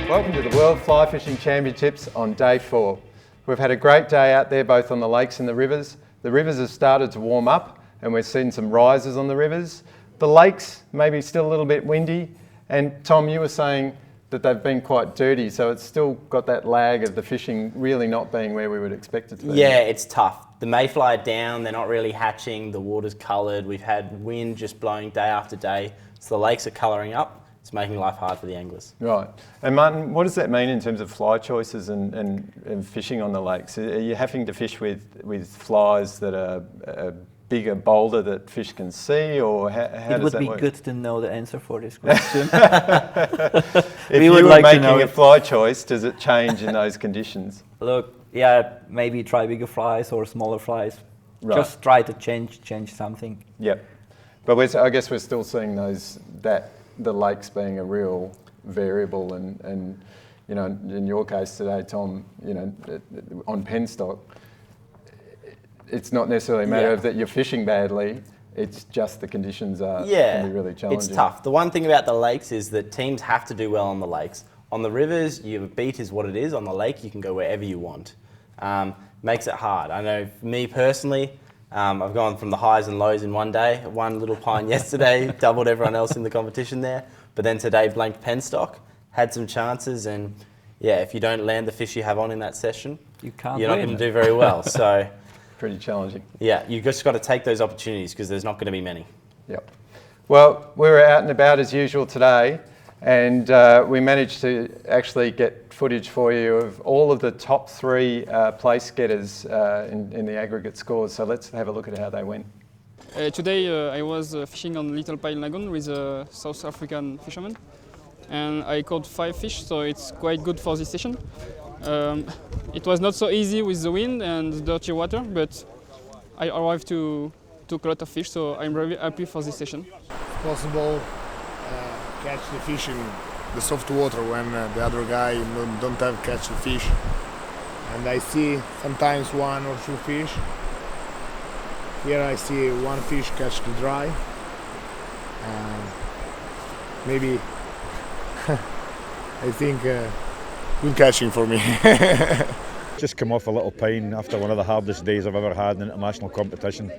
Welcome to the World Fly Fishing Championships on day 4. We've had a great day out there both on the lakes and the rivers. The rivers have started to warm up and we've seen some rises on the rivers. The lakes maybe still a little bit windy, and Tom, you were saying that they've been quite dirty, so it's still got that lag of the fishing really not being where we would expect it to be. Yeah, it's tough. The mayfly are down, they're not really hatching, the water's coloured, we've had wind just blowing day after day, so the lakes are colouring up. It's making life hard for the anglers. Right. And Martin, what does that mean in terms of fly choices and fishing on the lakes? Are you having to fish with flies that are bigger, bolder that fish can see, or how does that work? It would be good to know the answer for this question. If you were making a fly choice, does it change in those conditions? Look, yeah, maybe try bigger flies or smaller flies. Right. Just try to change something. Yep. But I guess we're still seeing the lakes being a real variable, and you know, in your case today, Tom, you know, on penstock, it's not necessarily a matter of that you're fishing badly, it's just the conditions can be really challenging. It's tough. The one thing about the lakes is that teams have to do well on the lakes. On the rivers, your beat is what it is. On the lake, you can go wherever you want. Makes it hard. I know for me personally, I've gone from the highs and lows in one day. One little pine yesterday, doubled everyone else in the competition there. But then today blanked penstock, had some chances, and yeah, if you don't land the fish you have on in that session, you're not going to do very well. So pretty challenging. Yeah, you just got to take those opportunities because there's not going to be many. Yep. Well, we were out and about as usual today, and we managed to actually get footage for you of all of the top 3 place getters in the aggregate scores. So let's have a look at how they went. Today I was fishing on Little Pine Lagoon with a South African fisherman, and I caught 5 fish, so it's quite good for this session. It was not so easy with the wind and dirty water, but I arrived to took a lot of fish, so I'm really happy for this session. It's possible catch the fish in the soft water when the other guy don't have catch the fish, and I see sometimes 1 or 2 fish. Here I see 1 fish catch the dry. Maybe I think good catching for me. Just come off a little pine after one of the hardest days I've ever had in international competition.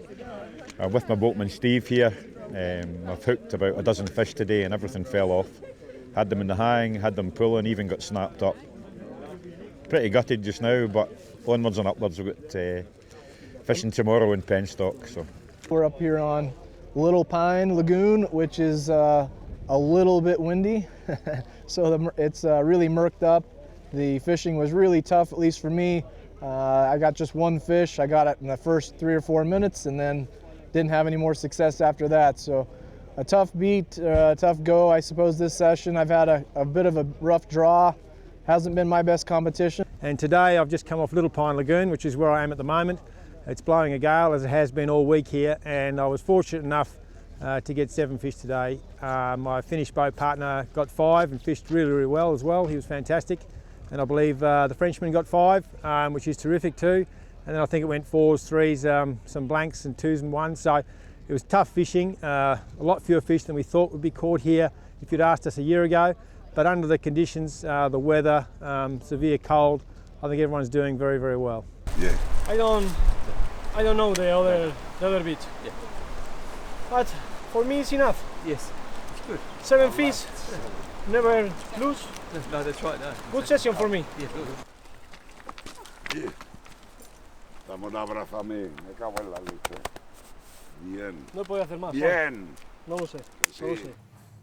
I'm with my boatman Steve here. I've hooked about a dozen fish today and everything fell off. Had them in the hang, had them pulling, even got snapped up. Pretty gutted just now, but onwards and upwards. We've got fishing tomorrow in penstock. So we're up here on Little Pine Lagoon, which is a little bit windy. So it's really murked up. The fishing was really tough, at least for me. I got just 1 fish. I got it in the first 3 or 4 minutes and then didn't have any more success after that. So a tough beat, tough go, I suppose, this session. I've had a bit of a rough draw. Hasn't been my best competition. And today I've just come off Little Pine Lagoon, which is where I am at the moment. It's blowing a gale, as it has been all week here, and I was fortunate enough to get 7 fish today. My Finnish boat partner got 5 and fished really, really well as well. He was fantastic. And I believe the Frenchman got 5, which is terrific too. And then I think it went 4s, 3s, some blanks and 2s and 1s. So it was tough fishing, a lot fewer fish than we thought would be caught here if you'd asked us a year ago. But under the conditions, the weather, severe cold, I think everyone's doing very, very well. Yeah. I don't know the other bit. Yeah. But for me it's enough. Yes, it's good. 7 fish, never lose. No, that's right. No. Good session for me. Yeah. Estamos abrazame, me cago en la leche. Bien. No puedo hacer más. Bien. No lo sé. No lo sé.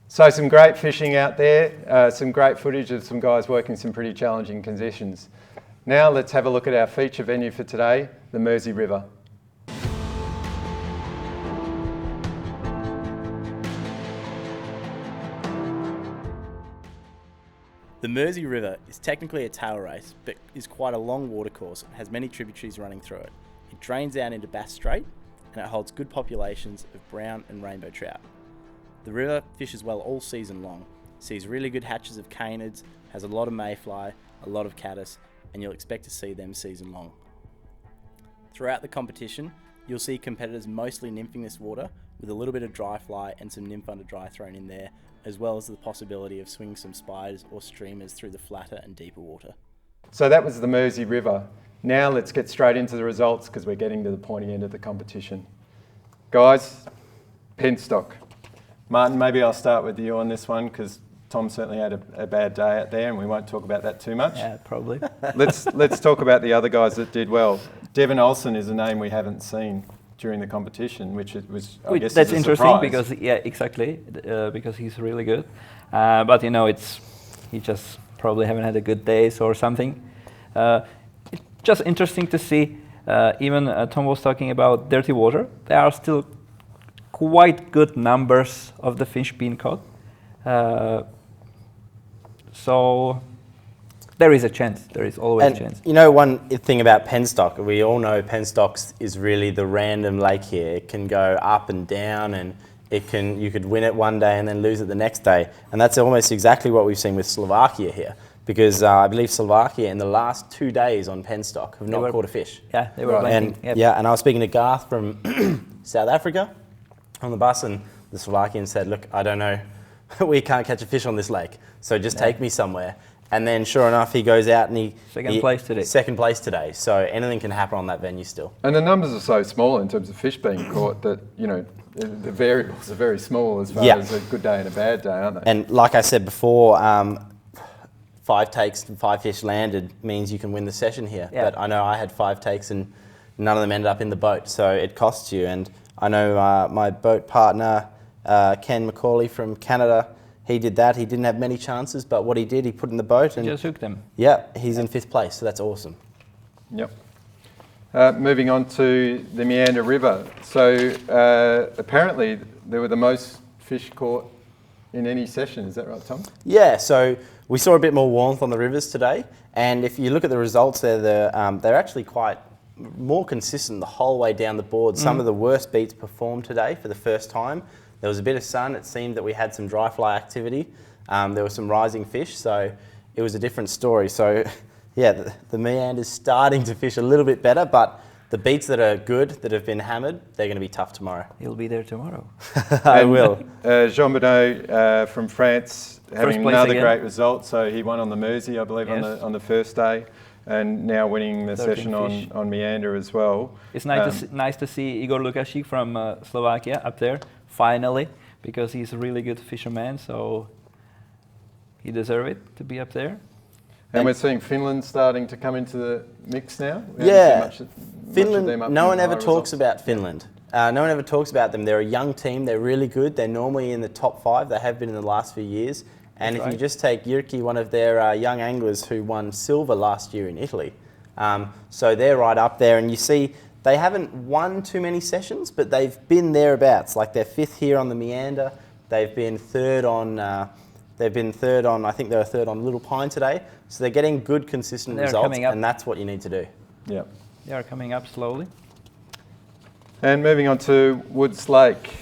So some great fishing out there, some great footage of some guys working some pretty challenging conditions. Now let's have a look at our feature venue for today, the Mersey River. The Mersey River is technically a tail race, but is quite a long watercourse and has many tributaries running through it. It drains out into Bass Strait, and it holds good populations of brown and rainbow trout. The river fishes well all season long, sees really good hatches of canids, has a lot of mayfly, a lot of caddis, and you'll expect to see them season long. Throughout the competition, you'll see competitors mostly nymphing this water with a little bit of dry fly and some nymph under dry thrown in there, as well as the possibility of swinging some spiders or streamers through the flatter and deeper water. So that was the Mersey River. Now let's get straight into the results because we're getting to the pointy end of the competition. Guys, penstock. Martin, maybe I'll start with you on this one because Tom certainly had a bad day out there and we won't talk about that too much. Yeah, probably. Let's talk about the other guys that did well. Devon Olsen is a name we haven't seen during the competition, which it was, I guess, that's is a interesting surprise. because, yeah, exactly, because he's really good. But, you know, he just probably haven't had a good days or something. It's just interesting to see, even Tom was talking about dirty water. There are still quite good numbers of the fish being caught. So there is a chance. There is always a chance. You know, one thing about penstock, we all know penstock is really the random lake here. It can go up and down, and you could win it one day and then lose it the next day. And that's almost exactly what we've seen with Slovakia here, because I believe Slovakia in the last 2 days on penstock have not caught a fish. Yeah, they were blanking. And, yeah, and I was speaking to Garth from South Africa on the bus, and the Slovakian said, look, I don't know, we can't catch a fish on this lake, so just take me somewhere. And then, sure enough, he goes out and he... Second place today. So anything can happen on that venue still. And the numbers are so small in terms of fish being caught that, you know, the variables are very small as far as a good day and a bad day, aren't they? And like I said before, 5 takes and 5 fish landed means you can win the session here. Yeah. But I know I had 5 takes and none of them ended up in the boat, so it costs you. And I know my boat partner, Ken McCauley from Canada, he did that. He didn't have many chances, but what he did, he put in the boat and just hooked them. Yeah, he's in 5th place, so that's awesome. Yep. Moving on to the Meander River. So apparently there were the most fish caught in any session. Is that right, Tom? Yeah, so we saw a bit more warmth on the rivers today, and if you look at the results there, they're actually quite more consistent the whole way down the board. Some of the worst beats performed today for the first time. There was a bit of sun. It seemed that we had some dry fly activity. There were some rising fish, so it was a different story. So, yeah, the Meander's starting to fish a little bit better, but the beats that are good, that have been hammered, they're going to be tough tomorrow. He'll be there tomorrow. I will. Jean Bonneau from France having another again. great result. So he won on the Mersey, I believe, on the first day, and now winning the session on Meander as well. It's nice to see Igor Lukasik from Slovakia up there, finally, because he's a really good fisherman, so he deserves it to be up there. And we're seeing Finland starting to come into the mix now. Finland, no one ever talks about Finland. No one ever talks about them. They're a young team. They're really good. They're normally in the top 5. They have been in the last few years. And if you just take Jyrki, one of their young anglers who won silver last year in Italy. So they're right up there. And you see, they haven't won too many sessions, but they've been thereabouts. Like they're 5th here on the Meander. They've been 3rd on... I think they were 3rd on Little Pine today. So they're getting good, consistent results, and that's what you need to do. Yeah. They are coming up slowly. And moving on to Woods Lake.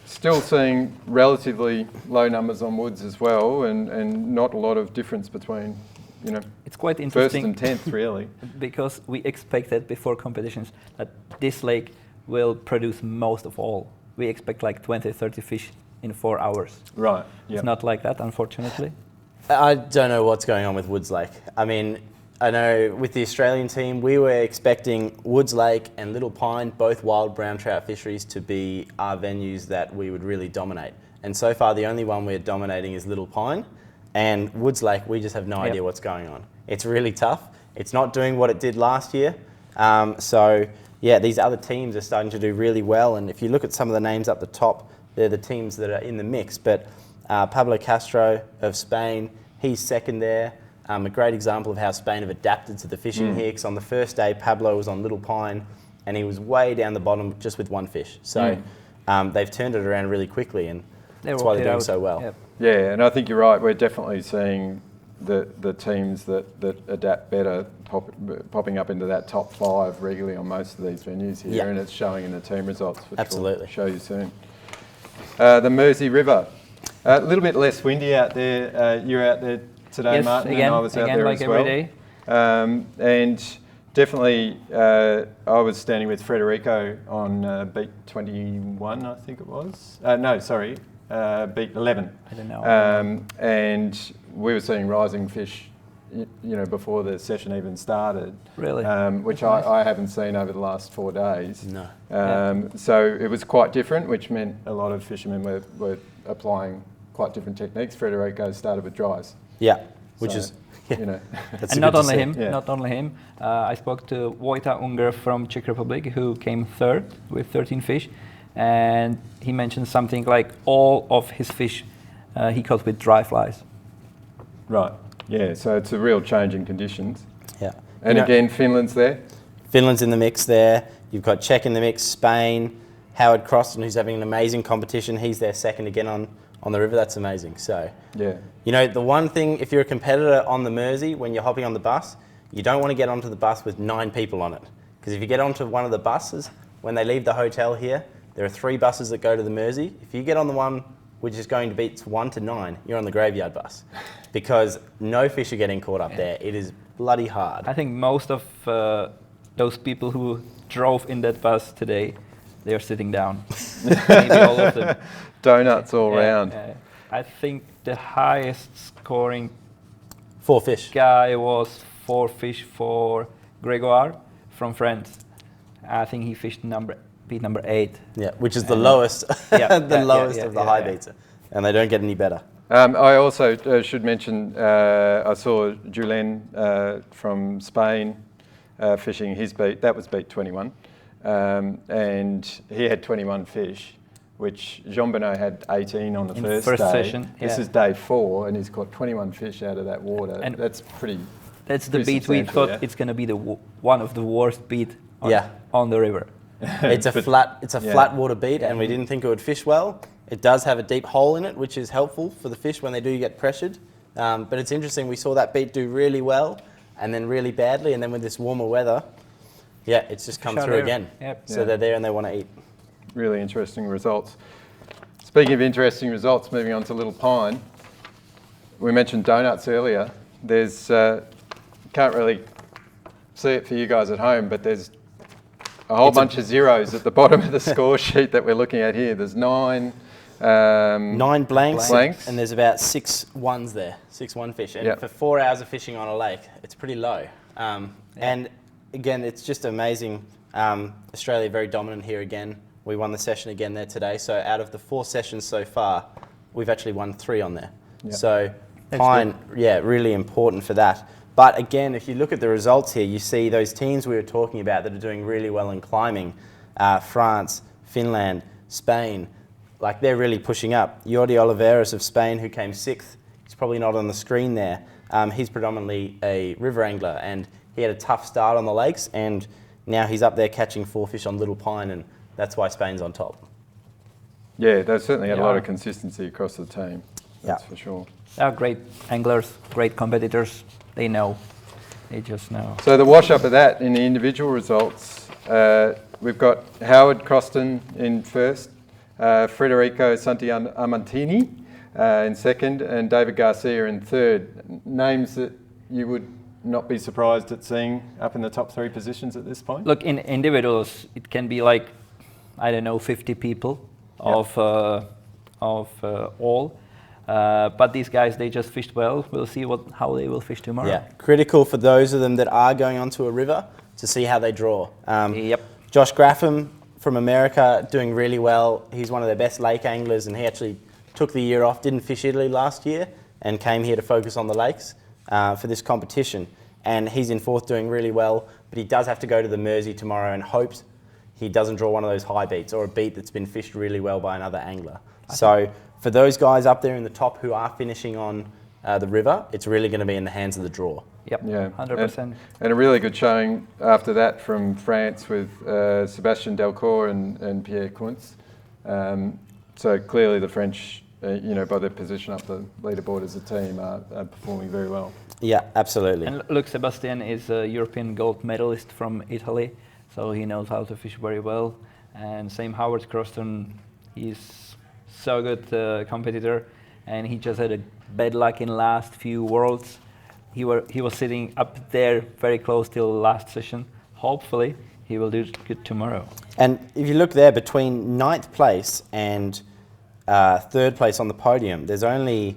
Still seeing relatively low numbers on Woods as well, and not a lot of difference between, you know, it's quite interesting 1st and 10th, really. Because we expected before competitions that this lake will produce most of all. We expect like 20, 30 fish in 4 hours. Right. Yep. It's not like that, unfortunately. I don't know what's going on with Woods Lake. I mean, I know with the Australian team, we were expecting Woods Lake and Little Pine, both wild brown trout fisheries, to be our venues that we would really dominate. And so far, the only one we're dominating is Little Pine. And Woods Lake, we just have no idea what's going on. It's really tough. It's not doing what it did last year. So, yeah, these other teams are starting to do really well. And if you look at some of the names up the top, they're the teams that are in the mix. But Pablo Castro of Spain, he's 2nd there. A great example of how Spain have adapted to the fishing here. 'Cause on the first day, Pablo was on Little Pine, and he was way down the bottom just with 1 fish. So they've turned it around really quickly, and that's why they're doing so well. Yep. Yeah, and I think you're right. We're definitely seeing the teams that adapt better popping up into that top 5 regularly on most of these venues here, and it's showing in the team results, which Absolutely. we'll show you soon. The Mersey River, a little bit less windy out there. You're out there today, yes, Martin, again, and I was out again, there like as well. every day. And definitely, I was standing with Federico on beat 21, I think it was. beat 11. I don't know. And we were seeing rising fish, before the session even started. Really? Which I haven't seen over the last 4 days. No. So it was quite different, which meant a lot of fishermen were applying quite different techniques. Federico started with dries. Yeah, which So, is, That's And good not to only see. him, Yeah. not only him. I spoke to Wojta Unger from Czech Republic, who came third with 13 fish, and he mentioned something like all of his fish he caught with dry flies. Right. Yeah, so it's a real change in conditions. yeah. And again, Finland's there. Finland's in the mix there. You've got Czech in the mix, Spain, Howard Croston, who's having an amazing competition. He's there second again on the river. That's amazing. So, Yeah. the one thing, if you're a competitor on the Mersey, when you're hopping on the bus, you don't want to get onto the bus with 9 people on it. Because if you get onto one of the buses, when they leave the hotel here, there are 3 buses that go to the Mersey. If you get on the one which is going to beat 1 to 9, you're on the graveyard bus. Because no fish are getting caught up there. It is bloody hard. I think most of those people who drove in that bus today, they are sitting down. Maybe all of them. Donuts all round. I think the highest scoring 4 fish. guy was 4 fish for Gregoire from France. I think he fished beat number 8. Yeah, which is the lowest, lowest of the high yeah. beats. And they don't get any better. I also should mention, I saw Julien from Spain fishing his beat. That was beat 21. And he had 21 fish, which Jean-Benoit had 18 on the first day. session. This is day 4, and he's caught 21 fish out of that water. And that's pretty. That's the pretty beat we substantial, thought it's going to be one of the worst beat on the river. It's a flat water beat, and we didn't think it would fish well. It does have a deep hole in it, which is helpful for the fish when they do get pressured. But it's interesting, we saw that beat do really well and then really badly, and then with this warmer weather, it's just come through again. Yep. So they're there and they want to eat. Really interesting results. Speaking of interesting results, moving on to Little Pine. We mentioned donuts earlier. There's, can't really see it for you guys at home, but there's a whole bunch of zeros at the bottom of the score sheet that we're looking at here. There's 9 blanks, and there's about 6 ones there, 6 one fish. And for 4 hours of fishing on a lake, it's pretty low. And again, it's just amazing. Australia very dominant here again. We won the session again there today. So out of the 4 sessions so far, we've actually won 3 on there. Yep. So Pine, really important for that. But again, if you look at the results here, you see those teams we were talking about that are doing really well in climbing. France, Finland, Spain, like they're really pushing up. Jordi Oliveras of Spain, who came 6th, he's probably not on the screen there. He's predominantly a river angler, and he had a tough start on the lakes, and now he's up there catching 4 fish on Little Pine, and that's why Spain's on top. Yeah, they've certainly had a lot of consistency across the team, that's for sure. They are great anglers, great competitors. They know. They just know. So the wash up of that in the individual results, we've got Howard Croston in first, Federico Santiamantini in second, and David Garcia in third. Names that you would not be surprised at seeing up in the top 3 positions at this point? Look, in individuals, it can be like, 50 people of all. But these guys, they just fished well. We'll see how they will fish tomorrow. Yeah, critical for those of them that are going onto a river to see how they draw. Josh Graffam from America doing really well. He's one of their best lake anglers, and he actually took the year off, didn't fish Italy last year, and came here to focus on the lakes for this competition. And he's in 4th doing really well, but he does have to go to the Mersey tomorrow and hopes he doesn't draw one of those high beats or a beat that's been fished really well by another angler. So for those guys up there in the top who are finishing on the river, it's really going to be in the hands of the draw. Yep, yeah, 100%. And a really good showing after that from France with Sébastien Delcourt and Pierre Kuntz. So clearly the French, by their position up the leaderboard as a team, are performing very well. Yeah, absolutely. And look, Sébastien is a European gold medalist from Italy, so he knows how to fish very well. And same Howard Croston, he's so good competitor, and he just had a bad luck in last few Worlds. He was sitting up there very close till the last session. Hopefully, he will do good tomorrow. And if you look there, between 9th place and third place on the podium, there's only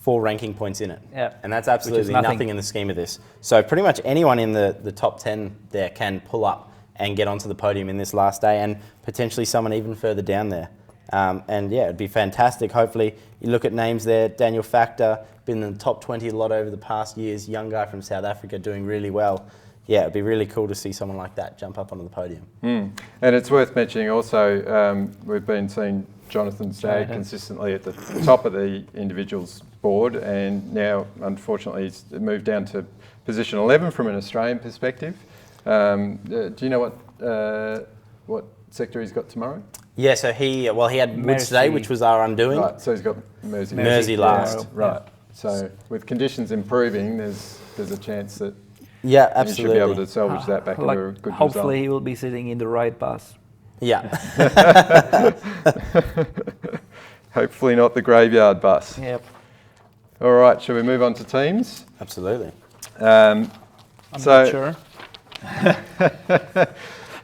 4 ranking points in it. Yeah. And that's absolutely nothing in the scheme of this. So pretty much anyone in the top 10 there can pull up and get onto the podium in this last day, and potentially someone even further down there. And yeah, it'd be fantastic. Hopefully, you look at names there, Daniel Factor, been in the top 20 a lot over the past years, young guy from South Africa doing really well. Yeah, it'd be really cool to see someone like that jump up onto the podium. And it's worth mentioning also, we've been seeing Jonathan Stagg consistently at the top of the individuals board, and now unfortunately he's moved down to position 11 from an Australian perspective. Do you know what sector he's got tomorrow? Yeah, so he had Woods today, which was our undoing. Right, so he's got Mersey last. Right. So with conditions improving, there's a chance that yeah, he absolutely should be able to salvage that back into a good hopefully result. he will be sitting in the right bus. Yeah. Hopefully not the graveyard bus. Yep. All right, shall we move on to teams? Absolutely. I'm not sure.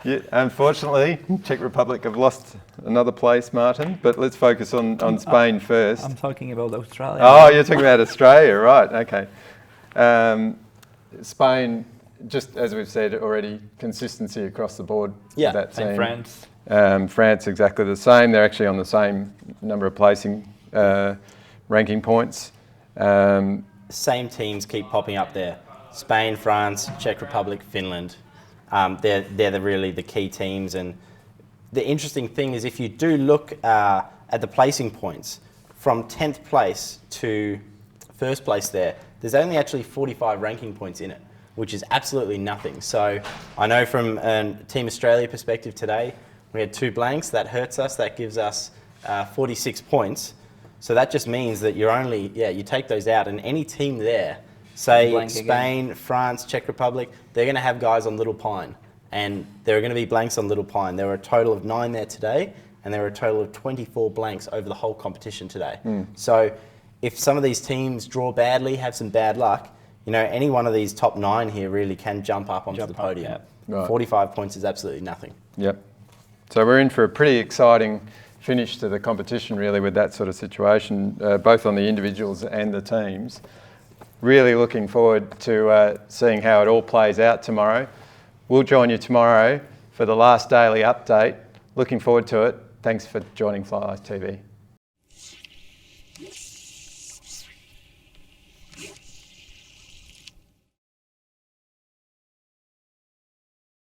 Yeah, unfortunately, Czech Republic have lost another place, Martin, but let's focus on Spain first. I'm talking about Australia. Oh, you're talking about Australia, right, okay. Spain, just as we've said already, consistency across the board. Yeah, that team. And France. France, exactly the same. They're actually on the same number of placing ranking points. Same teams keep popping up there. Spain, France, Czech Republic, Finland. They're really the key teams. And the interesting thing is if you do look at the placing points, from 10th place to first place there's only actually 45 ranking points in it, which is absolutely nothing. So I know from a Team Australia perspective today, we had 2 blanks. That hurts us. That gives us 46 points. So that just means that you take those out, and any team there, say Spain, France, Czech Republic, they're going to have guys on Little Pine, and there are going to be blanks on Little Pine. There were a total of 9 there today, and there were a total of 24 blanks over the whole competition today. So if some of these teams draw badly, have some bad luck, any one of these top 9 here really can jump up onto the podium. Right. 45 points is absolutely nothing. Yep. So we're in for a pretty exciting finish to the competition, really, with that sort of situation, both on the individuals and the teams. Really looking forward to seeing how it all plays out tomorrow. We'll join you tomorrow for the last daily update. Looking forward to it. Thanks for joining Fly Eyes TV.